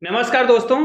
नमस्कार दोस्तों।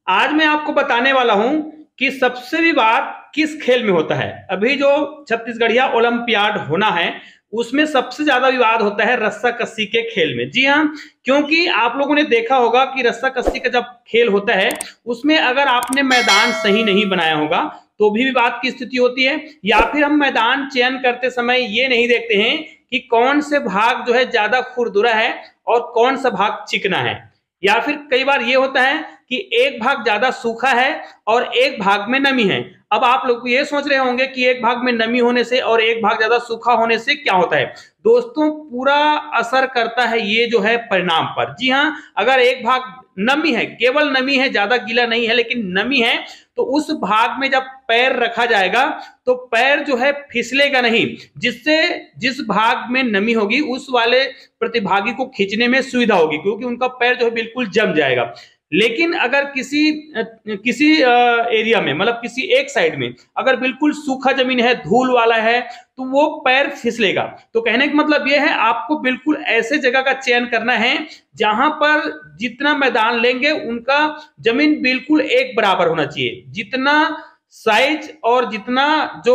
आज मैं आपको बताने वाला हूं कि सबसे विवाद किस खेल में होता है। अभी जो छत्तीसगढ़िया ओलंपियाड होना है उसमें सबसे ज्यादा विवाद होता है रस्सा कस्सी के खेल में। जी हाँ, क्योंकि आप लोगों ने देखा होगा कि रस्सा कस्सी का जब खेल होता है उसमें अगर आपने मैदान सही नहीं बनाया होगा तो भी विवाद की स्थिति होती है, या फिर हम मैदान चयन करते समय ये नहीं देखते हैं कि कौन से भाग जो है ज्यादा खुरदुरा है और कौन सा भाग चिकना है। या फिर कई बार ये होता है कि एक भाग ज्यादा सूखा है और एक भाग में नमी है। अब आप लोग ये सोच रहे होंगे कि एक भाग में नमी होने से और एक भाग ज्यादा सूखा होने से क्या होता है। दोस्तों, पूरा असर करता है ये जो है परिणाम पर। जी हाँ, अगर एक भाग नमी है, केवल नमी है, ज्यादा गीला नहीं है लेकिन नमी है, तो उस भाग में जब पैर रखा जाएगा तो पैर जो है फिसलेगा नहीं, जिससे जिस भाग में नमी होगी उस वाले प्रतिभागी को खींचने में सुविधा होगी, क्योंकि उनका पैर जो है बिल्कुल जम जाएगा। लेकिन अगर किसी किसी एरिया में, मतलब किसी एक साइड में अगर बिल्कुल सूखा जमीन है, धूल वाला है, तो वो पैर फिसलेगा। तो कहने का मतलब ये है, आपको बिल्कुल ऐसे जगह का चयन करना है जहां पर जितना मैदान लेंगे उनका जमीन बिल्कुल एक बराबर होना चाहिए। जितना साइज और जितना जो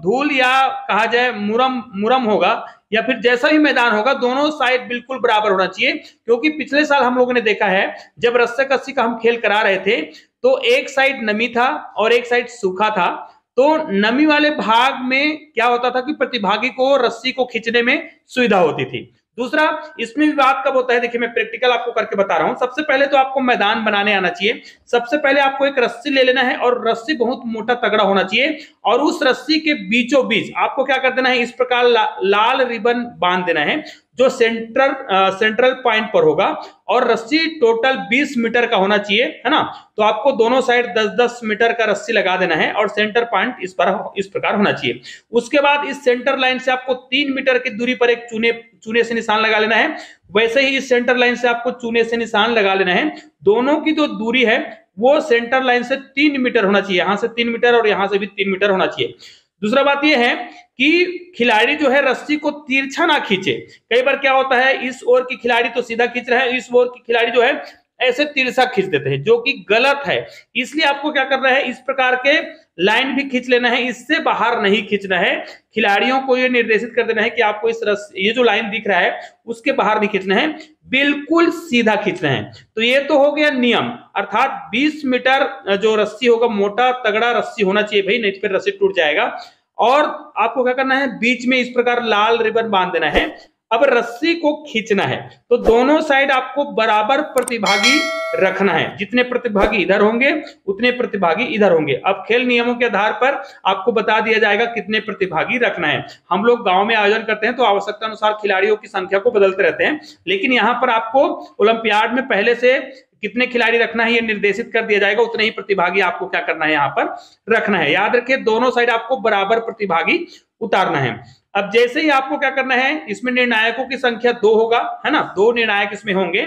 धूल या कहा जाए मुरम मुरम होगा या फिर जैसा भी मैदान होगा, दोनों साइड बिल्कुल बराबर होना चाहिए। क्योंकि पिछले साल हम लोगों ने देखा है जब रस्सा कस्सी का हम खेल करा रहे थे तो एक साइड नमी था और एक साइड सूखा था। तो नमी वाले भाग में क्या होता था कि प्रतिभागी को रस्सी को खींचने में सुविधा होती थी। दूसरा, इसमें विवाद कब होता है, देखिए मैं प्रैक्टिकल आपको करके बता रहा हूं। सबसे पहले तो आपको मैदान बनाने आना चाहिए। सबसे पहले आपको एक रस्सी ले लेना है और रस्सी बहुत मोटा तगड़ा होना चाहिए, और उस रस्सी के बीचों बीच आपको क्या कर देना है, इस प्रकार लाल रिबन बांध देना है जो सेंट्रल पॉइंट पर होगा। और रस्सी टोटल 20 मीटर का होना चाहिए, है ना। तो आपको दोनों साइड 10-10 मीटर का रस्सी लगा देना है और सेंटर पॉइंट इस प्रकार होना चाहिए। उसके बाद इस सेंटर लाइन से आपको 3 मीटर की दूरी पर एक चूने से निशान लगा लेना है। वैसे ही इस सेंटर लाइन से आपको चूने से निशान लगा लेना है। दोनों की जो दूरी है वो सेंटर लाइन से 3 मीटर होना चाहिए, यहां से 3 मीटर और यहां से भी 3 मीटर होना चाहिए। दूसरा बात यह है कि खिलाड़ी जो है रस्सी को तिरछा ना खींचे। कई बार क्या होता है, इस ओर की खिलाड़ी तो सीधा खींच रहे हैं, इस ओर की खिलाड़ी जो है ऐसे तिरछा खींच देते हैं, जो कि गलत है। इसलिए आपको क्या करना है, इस प्रकार के लाइन भी खींच लेना है, इससे बाहर नहीं खींचना है। खिलाड़ियों को यह निर्देशित कर देना है कि आपको ये जो लाइन दिख रहा है उसके बाहर नहीं खींचना है, बिल्कुल सीधा खींचना है। तो ये तो हो गया नियम, अर्थात 20 मीटर जो रस्सी होगा, मोटा तगड़ा रस्सी होना चाहिए भाई, नहीं तो फिर रस्सी टूट जाएगा। और आपको क्या करना है, बीच में इस प्रकार लाल रिबन बांध देना है। अब रस्सी को खींचना है तो दोनों साइड आपको बराबर प्रतिभागी रखना है। जितने प्रतिभागी इधर होंगे उतने प्रतिभागी इधर होंगे। अब खेल नियमों के आधार पर आपको बता दिया जाएगा कितने प्रतिभागी रखना है। हम लोग गांव में आयोजन करते हैं तो आवश्यकता अनुसार खिलाड़ियों की संख्या को बदलते रहते हैं, लेकिन यहाँ पर आपको ओलंपियाड में पहले से कितने खिलाड़ी रखना है ये निर्देशित कर दिया जाएगा, उतने ही प्रतिभागी आपको क्या करना है, यहाँ पर रखना है। याद रखिए, दोनों साइड आपको बराबर प्रतिभागी उतारना है। अब जैसे ही आपको क्या करना है, इसमें निर्णायकों की संख्या 2 होगा, है ना, 2 निर्णायक इसमें होंगे।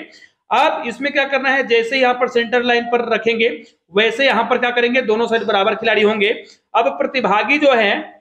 अब इसमें क्या करना है, जैसे यहाँ पर सेंटर लाइन पर रखेंगे वैसे यहाँ पर क्या करेंगे, दोनों साइड बराबर खिलाड़ी होंगे। अब प्रतिभागी जो है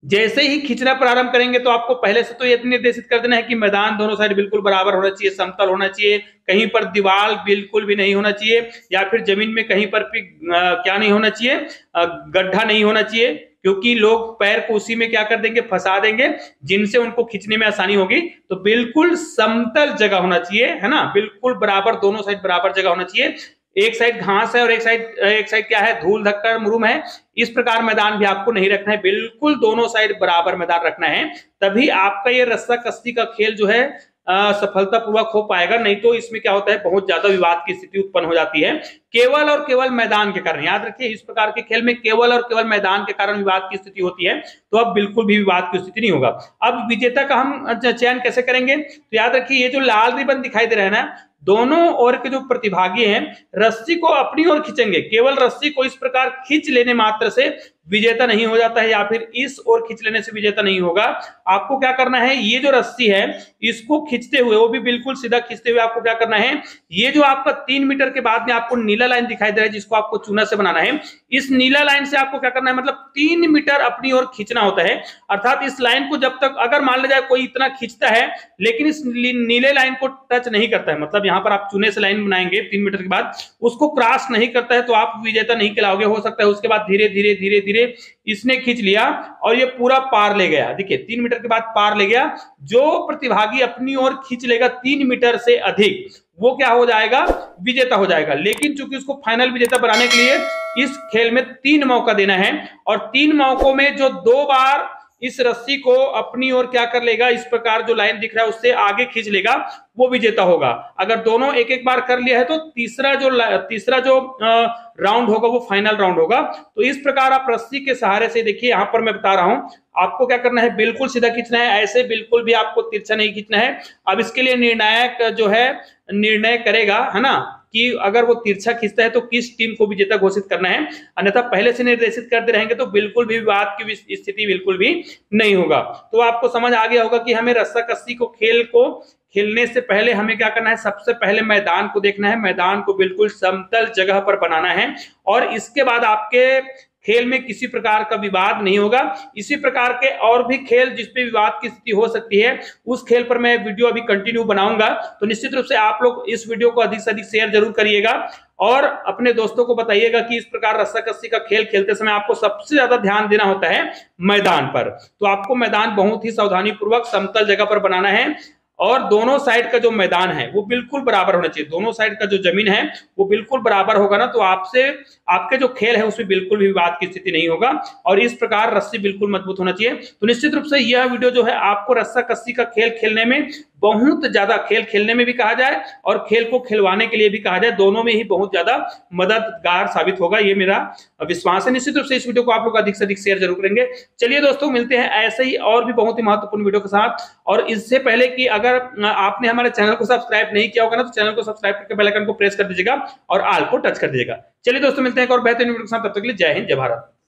जैसे ही खींचना प्रारंभ करेंगे तो आपको पहले से तो ये निर्देशित कर देना है कि मैदान दोनों साइड बिल्कुल बराबर होना चाहिए, समतल होना चाहिए, कहीं पर दीवार बिल्कुल भी नहीं होना चाहिए, या फिर जमीन में कहीं पर भी क्या नहीं होना चाहिए, गड्ढा नहीं होना चाहिए, क्योंकि लोग पैर को उसी में क्या कर देंगे, फंसा देंगे, जिनसे उनको खींचने में आसानी होगी। तो बिल्कुल समतल जगह होना चाहिए, है ना, बिल्कुल बराबर, दोनों साइड बराबर जगह होना चाहिए। एक साइड घास है और एक साइड क्या है, धूल धक्कर मुरुम है। इस प्रकार मैदान भी आपको नहीं रखना है, बिल्कुल दोनों साइड बराबर मैदान रखना है। तभी आपका ये रस्सा कस्सी का खेल जो है सफलतापूर्वक हो पाएगा। नहीं तो इसमें क्या होता है, बहुत ज्यादा विवाद की स्थिति उत्पन्न हो जाती है, केवल और केवल मैदान के कारण। याद रखिए, इस प्रकार के खेल में केवल और केवल मैदान के कारण विवाद की स्थिति होती है, तो अब बिल्कुल भी विवाद की स्थिति नहीं होगा। अब विजेता का हम चयन कैसे करेंगे, तो याद रखिए, ये जो लाल रिबन दिखाई दे रहा है ना, दोनों ओर के जो प्रतिभागी हैं रस्सी को अपनी ओर खींचेंगे। केवल रस्सी को इस प्रकार खींच लेने मात्र से विजेता नहीं हो जाता है या फिर इस ओर खींच लेने से विजेता नहीं होगा। आपको क्या करना है, ये जो रस्सी है इसको खींचते हुए, वो भी बिल्कुल सीधा खींचते हुए आपको क्या करना है, ये जो आपका 3 मीटर के बाद में आपको नीला लाइन दिखाई दे रहा है जिसको आपको चूना से बनाना है, इस नीला लाइन से आपको क्या करना है, मतलब 3 मीटर अपनी ओर खींचना होता है। अर्थात इस लाइन को जब तक, अगर मान लिया जाए कोई इतना खींचता है लेकिन इस नीले लाइन को टच नहीं करता है, मतलब यहां पर आप चूने से लाइन बनाएंगे 3 मीटर के बाद, उसको क्रॉस नहीं करता है तो आप विजेता नहीं कहलाओगे। हो सकता है उसके बाद धीरे धीरे धीरे धीरे इसने खींच लिया और ये पूरा पार ले गया, देखिए 3 मीटर के बाद पार ले गया। जो प्रतिभागी अपनी ओर खींच लेगा 3 मीटर से अधिक, वो क्या हो जाएगा, विजेता हो जाएगा। लेकिन चूंकि उसको फाइनल विजेता बनाने के लिए इस खेल में 3 मौका देना है और 3 मौकों में जो 2 बार इस रस्सी को अपनी ओर क्या कर लेगा, इस प्रकार जो लाइन दिख रहा है उससे आगे खींच लेगा, वो विजेता होगा। अगर दोनों एक एक बार कर लिया है तो तीसरा जो राउंड होगा वो फाइनल राउंड होगा। तो इस प्रकार आप रस्सी के सहारे से, देखिए यहां पर मैं बता रहा हूं आपको क्या करना है, बिल्कुल सीधा खींचना है, ऐसे बिल्कुल भी आपको तिरछा नहीं खींचना है। अब इसके लिए निर्णायक जो है निर्णय करेगा, है ना, कि अगर वो तिरछा खींचता है तो किस टीम को विजेता घोषित करना है, अन्यथा पहले से निर्देशित करते रहेंगे तो बिल्कुल भी विवाद की स्थिति बिल्कुल भी नहीं होगा। तो आपको समझ आ गया होगा कि हमें रस्साकस्सी को खेलने से पहले हमें क्या करना है, सबसे पहले मैदान को देखना है, मैदान को बिल्कुल समतल जगह पर बनाना है और इसके बाद आपके खेल में किसी प्रकार का विवाद नहीं होगा। इसी प्रकार के और भी खेल जिसपे विवाद की स्थिति हो सकती है, उस खेल पर मैं वीडियो अभी कंटिन्यू बनाऊंगा। तो निश्चित रूप से आप लोग इस वीडियो को अधिक से अधिक शेयर जरूर करिएगा और अपने दोस्तों को बताइएगा कि इस प्रकार रस्साकस्सी का खेल खेलते समय आपको सबसे ज्यादा ध्यान देना होता है मैदान पर। तो आपको मैदान बहुत ही सावधानी पूर्वक समतल जगह पर बनाना है और दोनों साइड का जो मैदान है वो बिल्कुल बराबर होना चाहिए। दोनों साइड का जो जमीन है वो बिल्कुल बराबर होगा ना, तो आपके जो खेल है उसमें बिल्कुल भी विवाद की स्थिति नहीं होगा और इस प्रकार रस्सी बिल्कुल मजबूत होना चाहिए। तो निश्चित रूप से यह वीडियो जो है आपको रस्साकस्सी का खेल खेलने में बहुत ज्यादा, खेल खेलने में भी कहा जाए और खेल को खिलवाने के लिए भी कहा जाए, दोनों में ही बहुत ज्यादा मददगार साबित होगा, ये मेरा विश्वास है। निश्चित रूप से इस वीडियो को आप लोग अधिक से अधिक शेयर जरूर करेंगे। चलिए दोस्तों, मिलते हैं ऐसे ही और भी बहुत ही महत्वपूर्ण वीडियो के साथ। और इससे पहले कि अगर आपने हमारे चैनल को सब्सक्राइब नहीं किया होगा ना, तो चैनल को सब्सक्राइब करके बेल आइकन को प्रेस कर दीजिएगा और ऑल को टच कर दीजिएगा। चलिए दोस्तों, मिलते हैं एक और बेहतरीन वीडियो के साथ, तब तक के लिए जय हिंद, जय भारत।